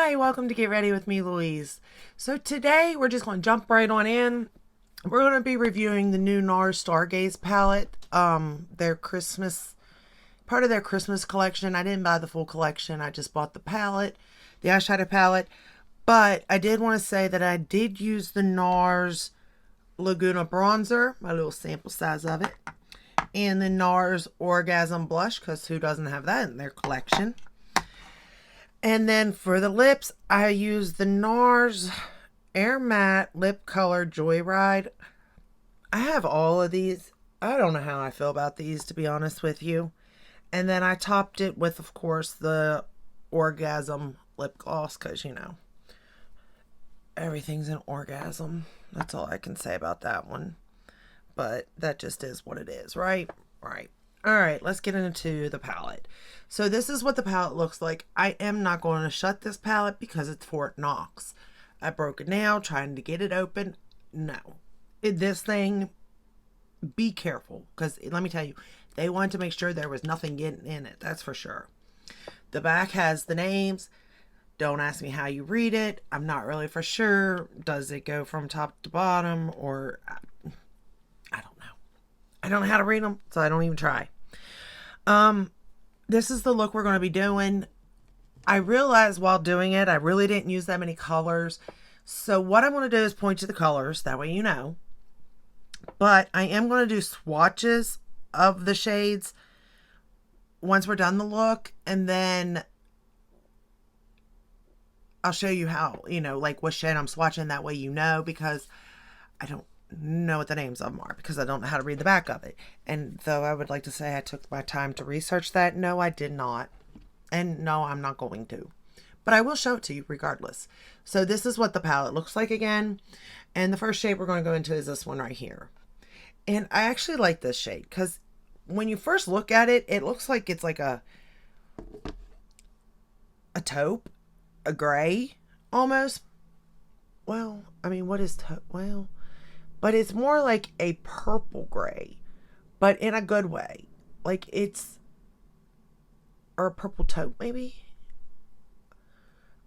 Hi, welcome to Get Ready with me, Louise. So today we're just going to jump right on in. We're going to be reviewing the new Nars Stargaze palette. Their Christmas, part of their Christmas collection. I didn't buy the full collection. I just bought the palette, the eyeshadow palette. But I did want to say that I did use the Nars Laguna bronzer, my little sample size of it, and the Nars Orgasm blush, because who doesn't have that in their collection? And then for the lips, I use the Nars Air Matte Lip Color Joyride. I have all of these. I don't know how I feel about these, to be honest with you. And then I topped it with, of course, the Orgasm lip gloss, because, you know, everything's an orgasm. That's all I can say about that one. But that just is what it is, right? Right. All right, let's get into the palette. So this is what the palette looks like. I am not going to shut this palette because it's Fort Knox. I broke a nail trying to get it open. No. This thing, be careful, because let me tell you, they wanted to make sure there was nothing getting in it. That's for sure. The back has the names. Don't ask me how you read it. I'm not really for sure. Does it go from top to bottom, or I don't know. I don't know how to read them, so I don't even try. This is the look we're going to be doing. I realized while doing it, I really didn't use that many colors. So what I'm going to do is point to the colors. That way you know. But I am going to do swatches of the shades once we're done the look. And then I'll show you how, you know, like what shade I'm swatching. That way you know, because I don't know what the names of them are, because I don't know how to read the back of it. And though I would like to say I took my time to research that, no, I did not. And no, I'm not going to. But I will show it to you regardless. So this is what the palette looks like again. And the first shade we're going to go into is this one right here. And I actually like this shade because when you first look at it, it looks like it's like a taupe, a gray almost. Well, I mean, what is taupe? Well, but it's more like a purple gray, but in a good way. Like it's, or a purple taupe maybe?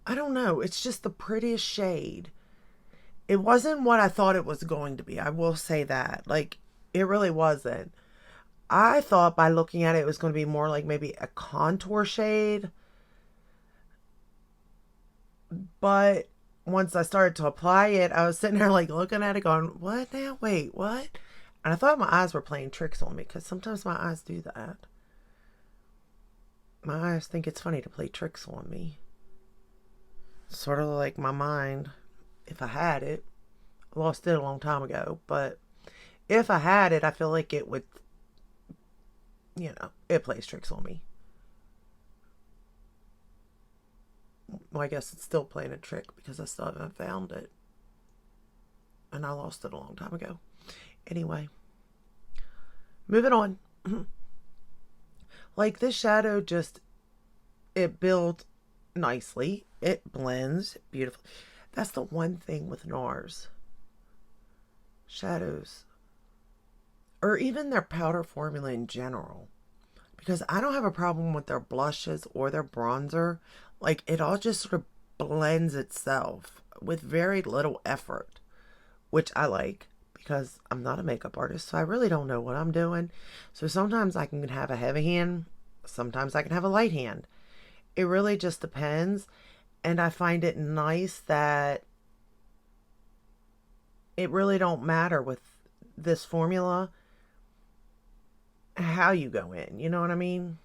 I don't know. It's just the prettiest shade. It wasn't what I thought it was going to be. I will say that. Like, it really wasn't. I thought by looking at it, it was going to be more like maybe a contour shade. But once I started to apply it, I was sitting there like looking at it going, what now? Wait, what? And I thought my eyes were playing tricks on me, because sometimes my eyes do that. My eyes think it's funny to play tricks on me. Sort of like my mind, if I had it. I lost it a long time ago, but if I had it, I feel like it would, you know, it plays tricks on me. Well, I guess it's still playing a trick because I still haven't found it. And I lost it a long time ago. Anyway, moving on. Like this shadow just, it builds nicely. It blends beautifully. That's the one thing with NARS. Shadows. Or even their powder formula in general. Because I don't have a problem with their blushes or their bronzer. Like, it all just sort of blends itself with very little effort, which I like because I'm not a makeup artist, so I really don't know what I'm doing. So sometimes I can have a heavy hand, sometimes I can have a light hand. It really just depends, and I find it nice that it really don't matter with this formula how you go in, you know what I mean?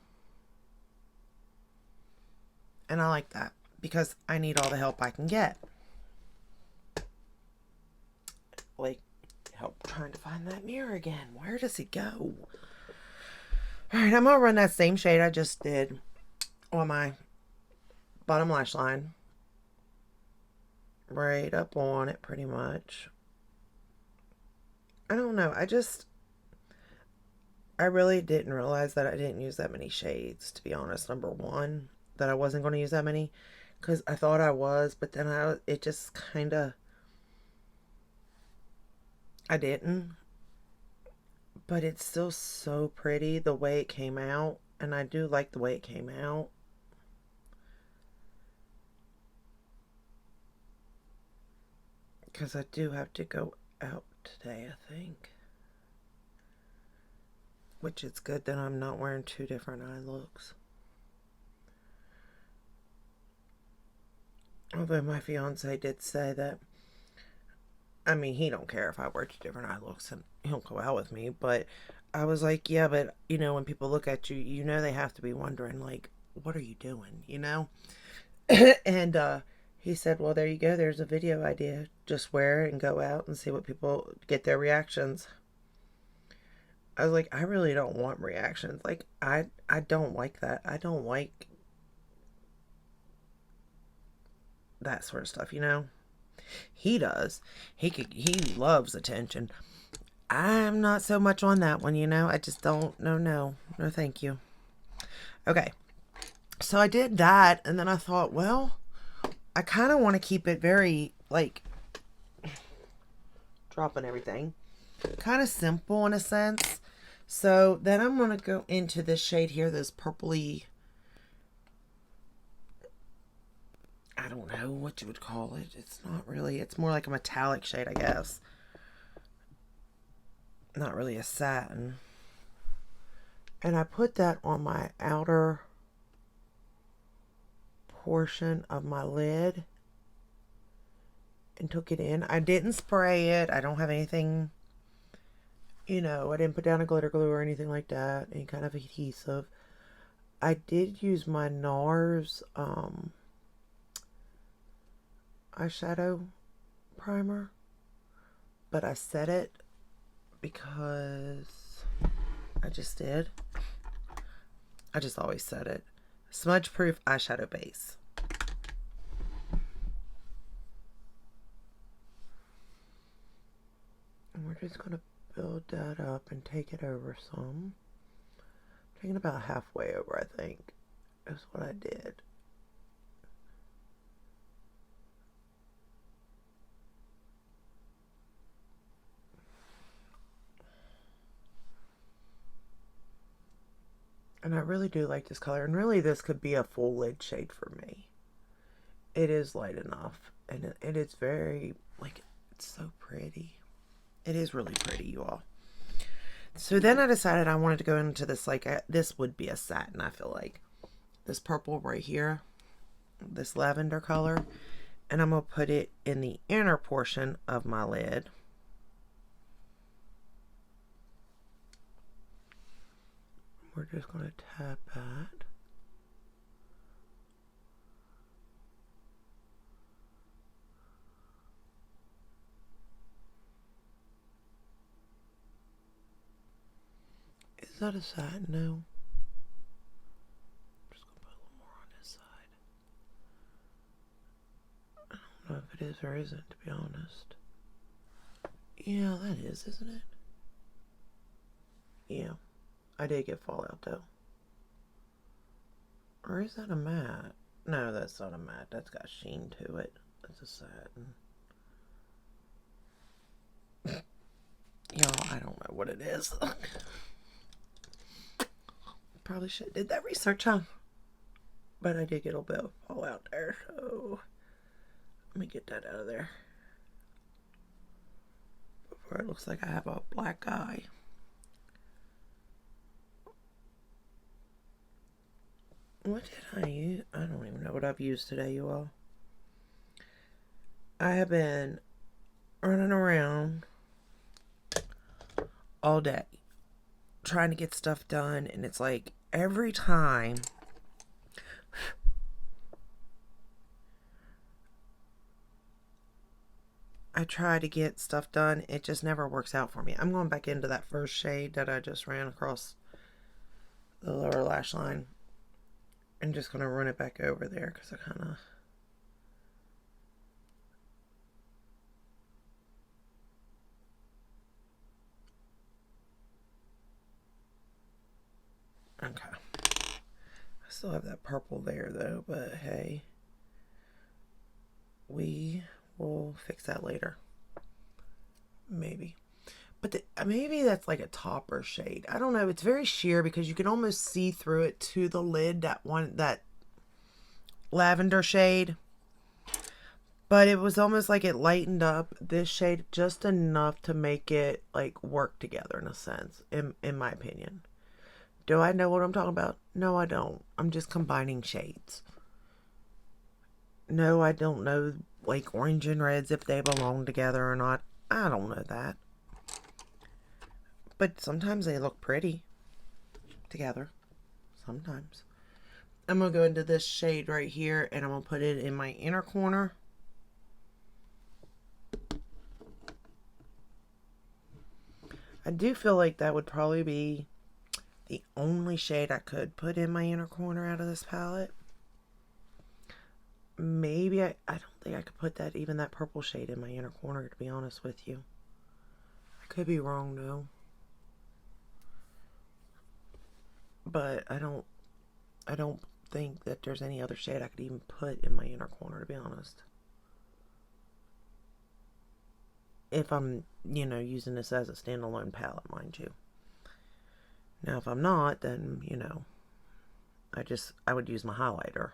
And I like that because I need all the help I can get. Like, help trying to find that mirror again. Where does it go? Alright, I'm gonna run that same shade I just did on my bottom lash line. Right up on it, pretty much. I don't know. I really didn't realize that I didn't use that many shades, to be honest. Number one, that I wasn't going to use that many, because I thought I was, but then it just kind of, I didn't. But it's still so pretty the way it came out, and I do like the way it came out. because I do have to go out today, I think. Which is good that I'm not wearing two different eye looks. Although my fiance did say that, I mean, he don't care if I wear two different eye looks and he'll go out with me. But I was like, yeah, but, you know, when people look at you, you know they have to be wondering, like, what are you doing, you know? And he said, well, there you go. There's a video idea. Just wear it and go out and see what people get their reactions. I was like, I really don't want reactions. Like, I don't like that. I don't like that sort of stuff, you know? He does. He loves attention. I'm not so much on that one, you know? I just don't, no, thank you. Okay. So I did that, and then I thought, well, I kind of want to keep it very, like, dropping everything. Kind of simple in a sense. So then I'm going to go into this shade here, this purpley, I don't know what you would call it. It's not really, it's more like a metallic shade, I guess. Not really a satin. And I put that on my outer portion of my lid and took it in. I didn't spray it. I don't have anything, you know, I didn't put down a glitter glue or anything like that, any kind of adhesive. I did use my Nars eyeshadow primer, but I set it because I just did. I just always set it. Smudge proof eyeshadow base. And we're just going to build that up and take it over some. Taking about halfway over, I think, is what I did. And I really do like this color. And really, this could be a full lid shade for me. It is light enough. And it is very, like, it's so pretty. It is really pretty, you all. So then I decided I wanted to go into this, like, this would be a satin, I feel like. This purple right here. This lavender color. And I'm going to put it in the inner portion of my lid. We're just going to tap that. Is that a satin? No. I'm just going to put a little more on this side. I don't know if it is or isn't, to be honest. Yeah, that is, isn't it? Yeah. I did get fallout though. Or is that a matte? No, that's not a matte. That's got sheen to it. That's a satin. Y'all, I don't know what it is. Probably should have did that research, huh? But I did get a little bit of fallout there, so let me get that out of there before it looks like I have a black eye. What did I use? I don't even know what I've used today, you all. I have been running around all day trying to get stuff done, and it's like every time I try to get stuff done, it just never works out for me. I'm going back into that first shade that I just ran across the lower lash line. I'm just going to run it back over there because I kind of... Okay. I still have that purple there though, but hey. We will fix that later. Maybe. But maybe that's like a topper shade. I don't know. It's very sheer because you can almost see through it to the lid, that lavender shade. But it was almost like it lightened up this shade just enough to make it like work together in a sense, in my opinion. Do I know what I'm talking about? No, I don't. I'm just combining shades. No, I don't know like orange and reds if they belong together or not. I don't know that. But sometimes they look pretty together. Sometimes. I'm going to go into this shade right here and I'm going to put it in my inner corner. I do feel like that would probably be the only shade I could put in my inner corner out of this palette. Maybe I don't think I could put that, even that purple shade in my inner corner, to be honest with you. I could be wrong though. But I don't think that there's any other shade I could even put in my inner corner, to be honest. If I'm, using this as a standalone palette, mind you. Now, if I'm not, then, I would use my highlighter.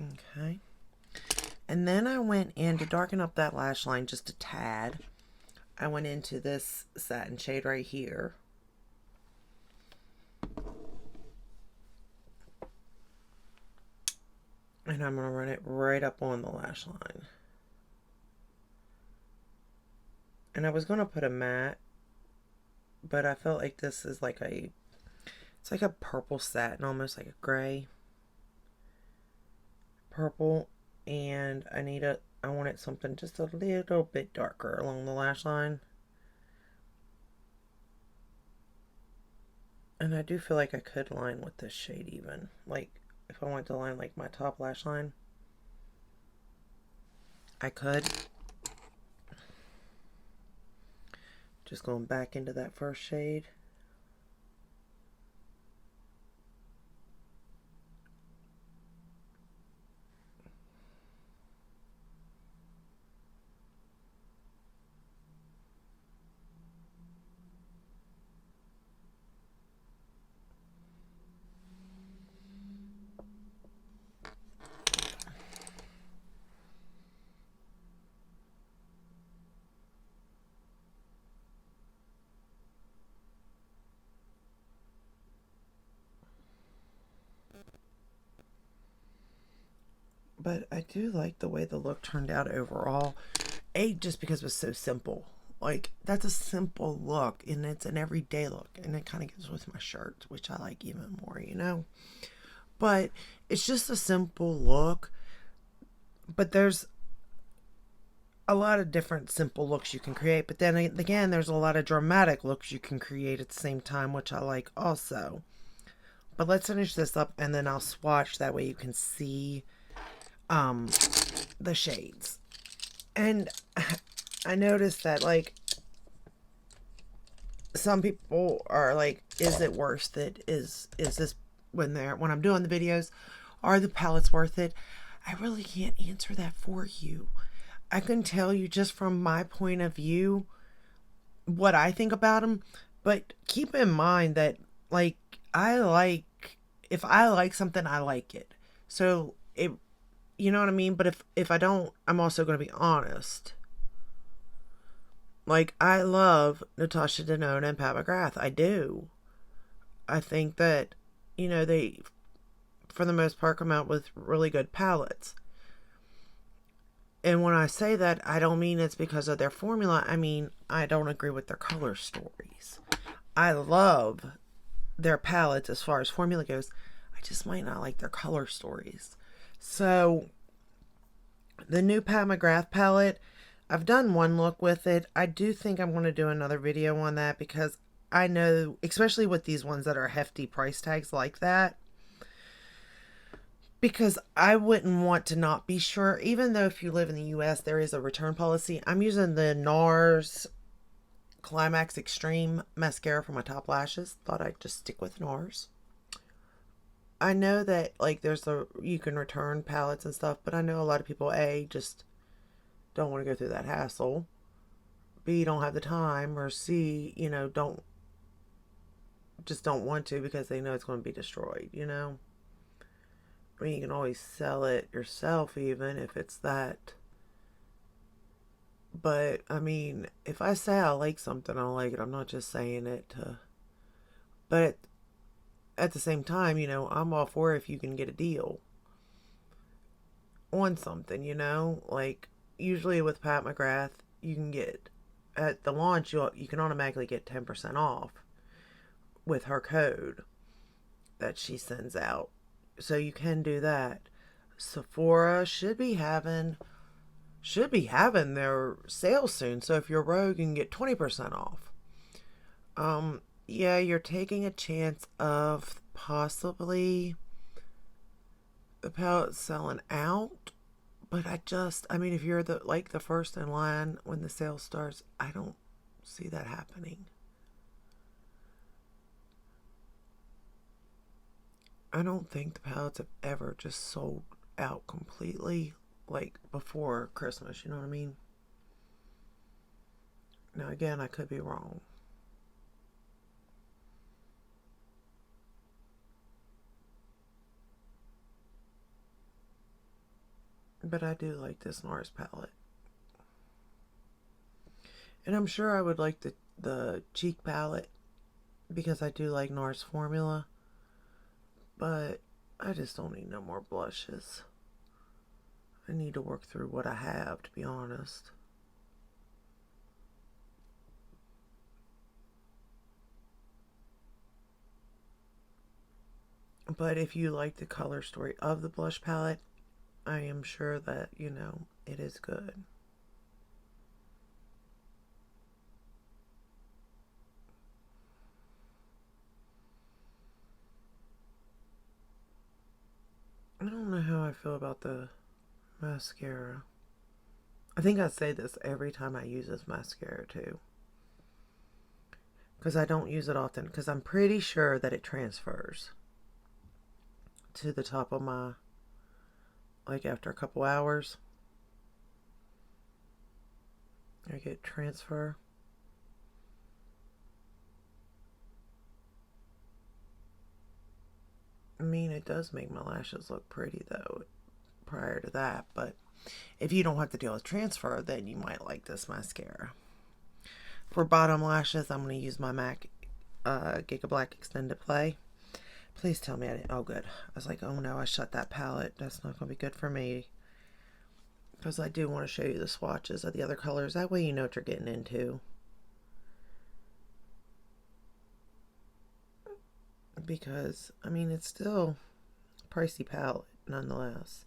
Okay. And then I went in to darken up that lash line just a tad. I went into this satin shade right here. And I'm going to run it right up on the lash line. And I was going to put a matte, but I felt like this is like it's like a purple satin, almost like a gray purple. And I wanted something just a little bit darker along the lash line. And I do feel like I could line with this shade even. Like, if I wanted to line like my top lash line, I could. Just going back into that first shade. But I do like the way the look turned out overall. Just because it was so simple. Like, that's a simple look, and it's an everyday look, and it kind of goes with my shirt, which I like even more. But it's just a simple look. But there's a lot of different simple looks you can create. But then again, there's a lot of dramatic looks you can create at the same time, which I like also. But let's finish this up, and then I'll swatch. That way you can see the shades. And I noticed that, like, some people are like, is it worth it? Is this, when I'm doing the videos, are the palettes worth it? I really can't answer that for you. I can tell you just from my point of view what I think about them, but keep in mind that, like, if I like something, I like it. So you know what I mean? But if I don't, I'm also going to be honest. Like, I love Natasha Denona and Pat McGrath. I do. I think that, they, for the most part, come out with really good palettes. And when I say that, I don't mean it's because of their formula. I mean, I don't agree with their color stories. I love their palettes as far as formula goes. I just might not like their color stories. So, the new Pat McGrath palette, I've done one look with it. I do think I'm going to do another video on that, because I know, especially with these ones that are hefty price tags like that, because I wouldn't want to not be sure, even though if you live in the US, there is a return policy. I'm using the Nars Climax Extreme mascara for my top lashes. Thought I'd just stick with Nars. I know that, like, you can return palettes and stuff, but I know a lot of people, A, just don't want to go through that hassle. B, don't have the time, or C, don't just don't want to because they know it's going to be destroyed, you know? I mean, you can always sell it yourself even if it's that. But, I mean, if I say I like something, I like it. I'm not just saying it to... But at the same time, you know, I'm all for if you can get a deal on something, you know? Like, usually with Pat McGrath, you can get... At the launch, you can automatically get 10% off with her code that she sends out. So you can do that. Sephora should be having their sale soon. So if you're Rogue, you can get 20% off. Yeah, you're taking a chance of possibly the palette selling out. But I mean, if you're the first in line when the sale starts, I don't see that happening. I don't think the palettes have ever just sold out completely like before Christmas, you know what I mean? Now, again, I could be wrong. But I do like this Nars palette. And I'm sure I would like the cheek palette because I do like Nars formula. But I just don't need no more blushes. I need to work through what I have, to be honest. But if you like the color story of the blush palette, I am sure that, you know, it is good. I don't know how I feel about the mascara. I think I say this every time I use this mascara too. Because I don't use it often. Because I'm pretty sure that it transfers to the top of my, like after a couple hours. I get transfer. I mean, it does make my lashes look pretty though prior to that. But if you don't have to deal with transfer, then you might like this mascara. For bottom lashes, I'm going to use my MAC Giga Black Extended Play. Please tell me I didn't. Oh, good. I was like, oh no, I shut that palette. That's not going to be good for me. Because I do want to show you the swatches of the other colors. That way you know what you're getting into. Because, I mean, it's still a pricey palette, nonetheless.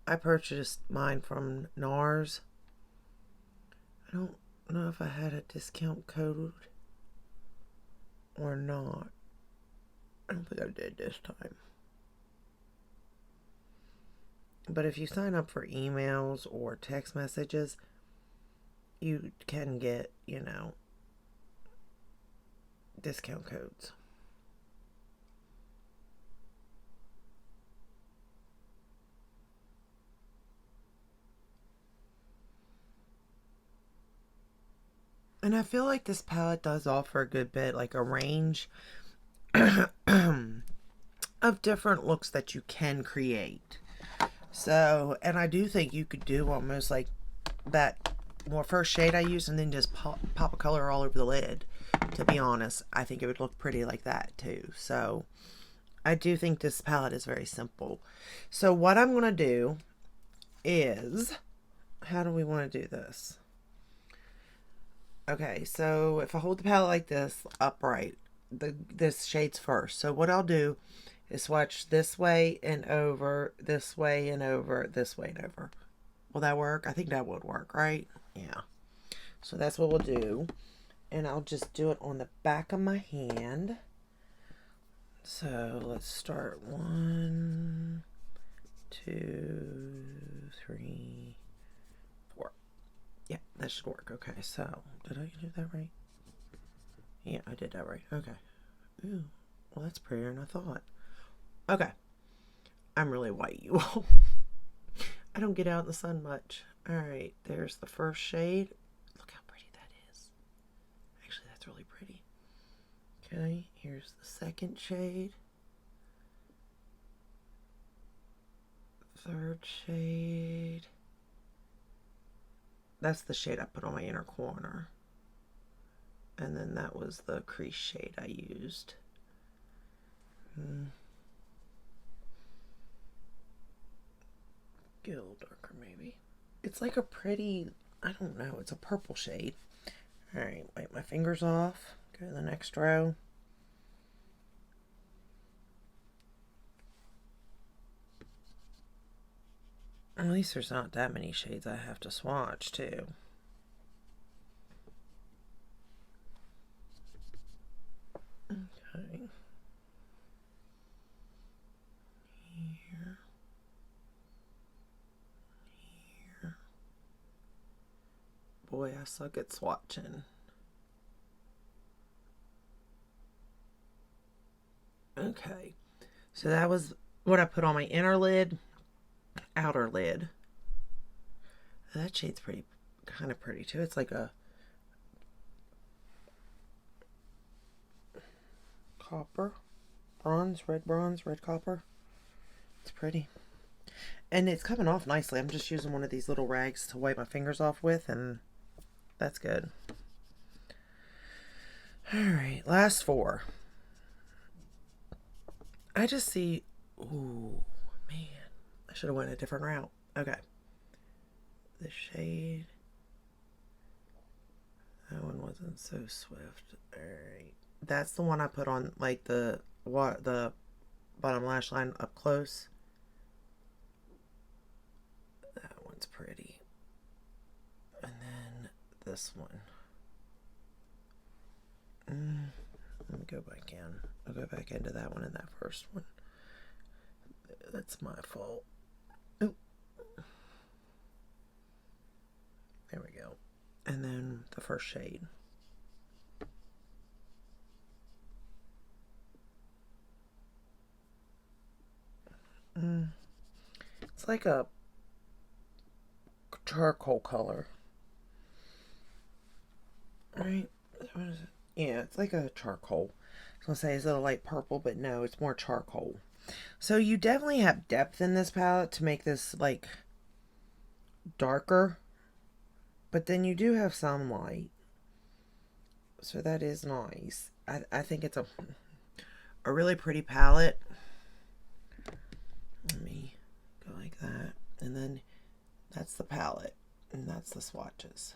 I purchased mine from Nars. I don't know if I had a discount code or not. I don't think I did this time. But if you sign up for emails or text messages, you can get, you know, discount codes. And I feel like this palette does offer a good bit, like a range of different looks that you can create. So, and I do think you could do almost like that more first shade I used and then just pop a color all over the lid. To be honest, I think it would look pretty like that too. So, I do think this palette is very simple. So, what I'm going to do is, how do we want to do this? Okay, so if I hold the palette like this, upright, this shade's first. So what I'll do is swatch this way and over, this way and over, this way and over. Will that work? I think that would work, right? Yeah. So that's what we'll do. And I'll just do it on the back of my hand. So let's start 1, 2, 3, 4. Yeah, that should work. Okay, so did I do that right? Yeah, I did that right. Okay. Ooh, well, that's prettier than I thought. Okay. I'm really white, you all. I don't get out in the sun much. Alright, there's the first shade. Look how pretty that is. Actually, that's really pretty. Okay, here's the second shade. Third shade. That's the shade I put on my inner corner. And then that was the crease shade I used. Get a little darker maybe. It's like a pretty, I don't know, it's a purple shade. Alright, wipe my fingers off. Go to the next row. At least there's not that many shades I have to swatch too. Okay. Here. Here. Boy, I suck at swatching. Okay. So that was what I put on my inner lid, outer lid. That shade's pretty, kind of pretty too. It's like a copper, bronze, red copper. It's pretty. And it's coming off nicely. I'm just using one of these little rags to wipe my fingers off with, and that's good. Alright, last four. I just see, ooh, man, I should have went a different route. Okay. The shade. That one wasn't so swift. Alright. That's the one I put on, like, the bottom lash line up close. That one's pretty. And then this one. Let me go back in. I'll go back into that one and that first one. That's my fault. Oh. There we go. And then the first shade. It's like a charcoal color. Right? What is it? Yeah, it's like a charcoal. I was going to say, is it a light purple? But no, it's more charcoal. So you definitely have depth in this palette to make this, like, darker. But then you do have some light. So that is nice. I think it's a really pretty palette. Let me go like that. And then that's the palette. And that's the swatches.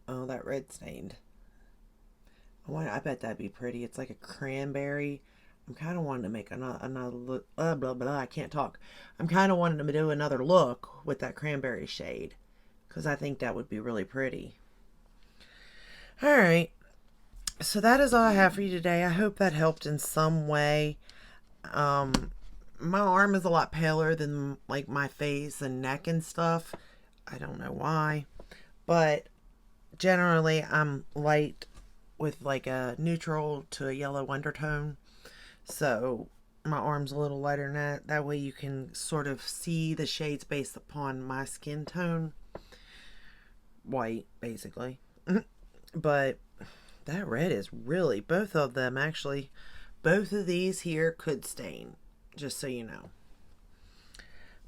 Oh, that red stained. I bet that'd be pretty. It's like a cranberry. I'm kind of wanting to make another look. Blah, blah, I can't talk. I'm kind of wanting to do another look with that cranberry shade, because I think that would be really pretty. Alright. So that is all I have for you today. I hope that helped in some way. My arm is a lot paler than, like, my face and neck and stuff. I don't know why. But generally, I'm light with like a neutral to a yellow undertone. So my arm's a little lighter than that. That way you can sort of see the shades based upon my skin tone. White, basically. But that red is really, both of them actually, both of these here could stain. Just so you know.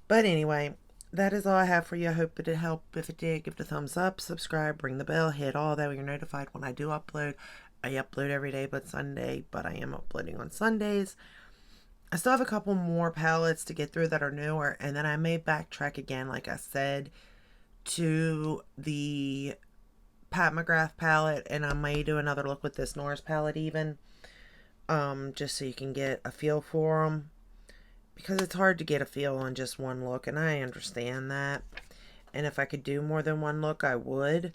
But anyway, that is all I have for you. I hope it did help. If it did, give it a thumbs up, subscribe, ring the bell, hit all that when you're notified when I do upload. I upload every day but Sunday, but I am uploading on Sundays. I still have a couple more palettes to get through that are newer, and then I may backtrack again, like I said, to the Pat McGrath palette, and I may do another look with this Nars palette even, just so you can get a feel for them. Because it's hard to get a feel on just one look, and I understand that. And if I could do more than one look, I would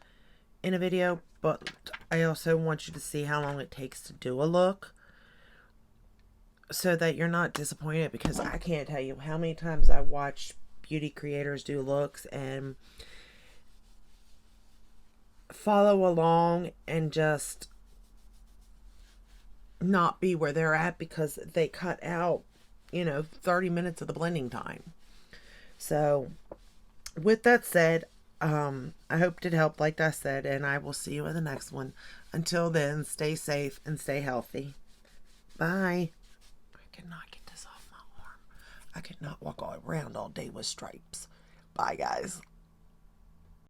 in a video. But I also want you to see how long it takes to do a look, so that you're not disappointed. Because I can't tell you how many times I watch beauty creators do looks and follow along and just not be where they're at because they cut out, 30 minutes of the blending time. So with that said, I hope it helped, like I said, and I will see you in the next one. Until then, stay safe and stay healthy. Bye. I cannot get this off my arm. I cannot walk all around all day with stripes. Bye, guys.